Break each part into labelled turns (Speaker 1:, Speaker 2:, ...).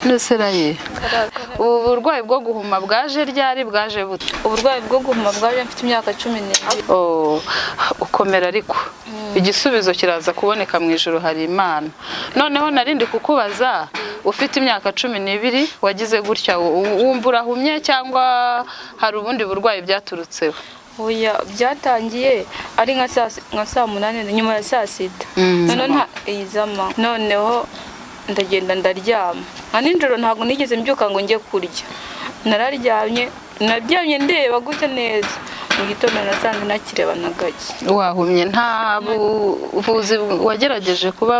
Speaker 1: Neseraye ubu burwayi bwo guhuma bwaje ryari bwaje bute?
Speaker 2: Uburwayi bwo guhuma bwaje mfite imyaka 12.
Speaker 1: Ukomera ariko igisubizo kiraza kuboneka mu ijuru hari Imana. Noneho narindi kukubaza ufite imyaka 12 wagize gutya wumva urahumye cyangwa hari ubundi burwayi byaturutseho?
Speaker 2: Oya, byatangiye ari nka saa 8 nyuma ya saa 6. Noneho ndagenda ndaryama. Nijoro ntago nigeze mbyuka ngo njye kurya. Naryamye ndeba gutya neza. Mu gitondo nasanze nakireba na gake.
Speaker 1: Wahumye nta buvuzi wagerageje kuba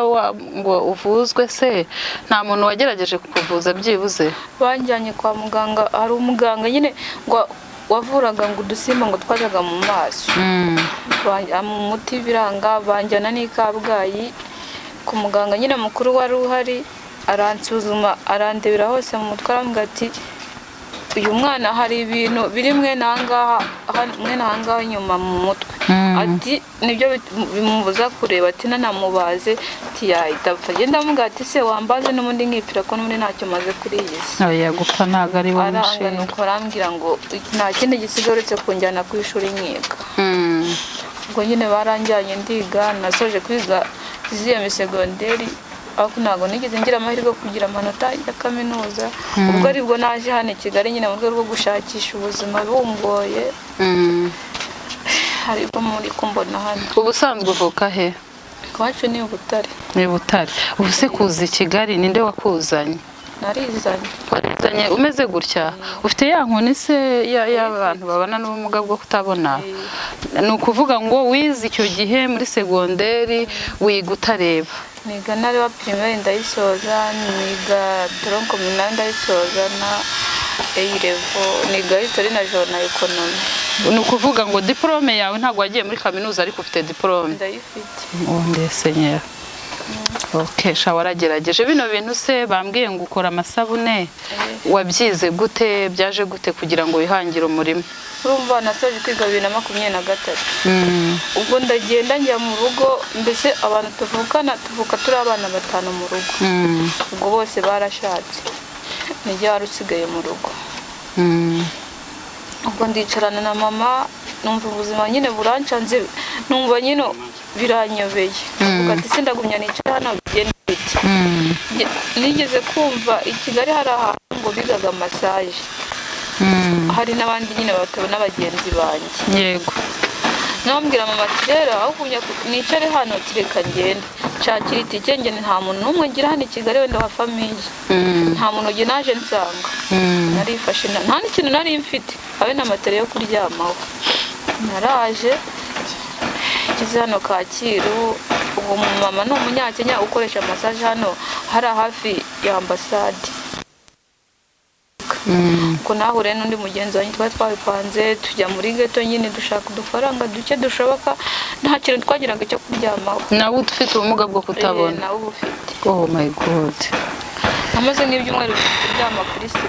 Speaker 1: ngo uvuzwe se? Nta muntu wagerageje kukuvuza byibuze?
Speaker 2: Banjyanye kwa muganga, hari umuganga nyine ngo wavuraga ngo udusimba ngo twajaga mu maso. Umuti biranga banjyana n'Ikabgayi ku muganga nyine mukuru wari uhari, aransuzuma arandebera hose mu mutwe arambwira ati uyu mwana hari ibintu biri mwe nangaha inyuma mu mutwe. Ati nibyo bimubuza kureba, ati nanamubaze ati yahita apfa. Genda mubwira ati se wambaze n'ubundi nkipfira ko n'ubundi ntacyo maze kuri iyi si.
Speaker 1: Oya gupfa ntago ari wowe
Speaker 2: mushinga. Aranga nuko arambwira ngo nta kindi gisigaye uretse kunjyana ku ishuri nkiga. Ubwo nyine baranjyanye ndiga, nasoje kwiga iziyeme segonderi, ariko ntago nigeze ngira amahirwe kugira amanota ya kaminuza. Ubwo aribwo naje hano i Kigali nyine mu rwego rwo gushakisha ubuzima bungoye. Ariko muri kumbona hano.
Speaker 1: Ubusanzwe uvuka he?
Speaker 2: Kwacu ni Butare.
Speaker 1: Ni Butare. Ubu se kuza i Kigali ninde wakuzanye?
Speaker 2: Narizanye.
Speaker 1: Warizanye umeze gutya? Ufite ya nkoni se y'abantu babana n'ubumuga bwo kutabona? Ni ukuvuga ngo wize icyo gihe muri segonderi wiga utareba?
Speaker 2: Niga nareba primaire ndayisoza, niga tronc communal ndayisoza na A-level, niga history na journal economy.
Speaker 1: Ni ukuvuga ngo diplome yawe ntabwo wagiye muri kaminuza ariko ufite diplome?
Speaker 2: Ndayifite.
Speaker 1: Ndesenyera. Okay, warageregeje bino bintu se bambwiye ngo ukora amasabune, wabyize gute, byaje gute kugira ngo wihangire umurimo?
Speaker 2: Urumva nasoje kwiga 2023. Ubwo ndagenda njya mu rugo, mbese abantu tuvuka turi abana 5 mu rugo. Ubwo bose barashatse, nijye warusigaye mu rugo. Ubwo ndicarana na mama, numva ubuzima nyine burancanze, numva nyine biranyobeye. Uvuga ati se ndagumya nicara hano bigende bite? Nigeze kumva i Kigali hari ahantu ngo bigaga massage. Hari n'abandi nyine batabona bagenzi banjye.
Speaker 1: Yego.
Speaker 2: Nambwira mama ati rero aho kunya nicare hano kireka ngende. Nshakira itike ngene nta muntu numwe ngira hano i Kigali wenda wa famille. Nta muntu uge naje nsanga. Narifashe nta n'ikintu nari mfite, habe na materi yo kuryamaho. Naraje kiza hano Kacyiru. Uwo mama ni umunyakenya ukoresha massage hano hari hafi ya ambassade. Ko nahure n'undi mugenzi wanjye twabipanze tujya muri ghetto nyine dushaka udufaranga duke dushoboka, nta kintu twagiraga cyo kuryamaho.
Speaker 1: Nawe ufite ubumuga bwo kutabona?
Speaker 2: Nawe ufite.
Speaker 1: Oh my god.
Speaker 2: Amaze nk'ibyumweru kuryama kuri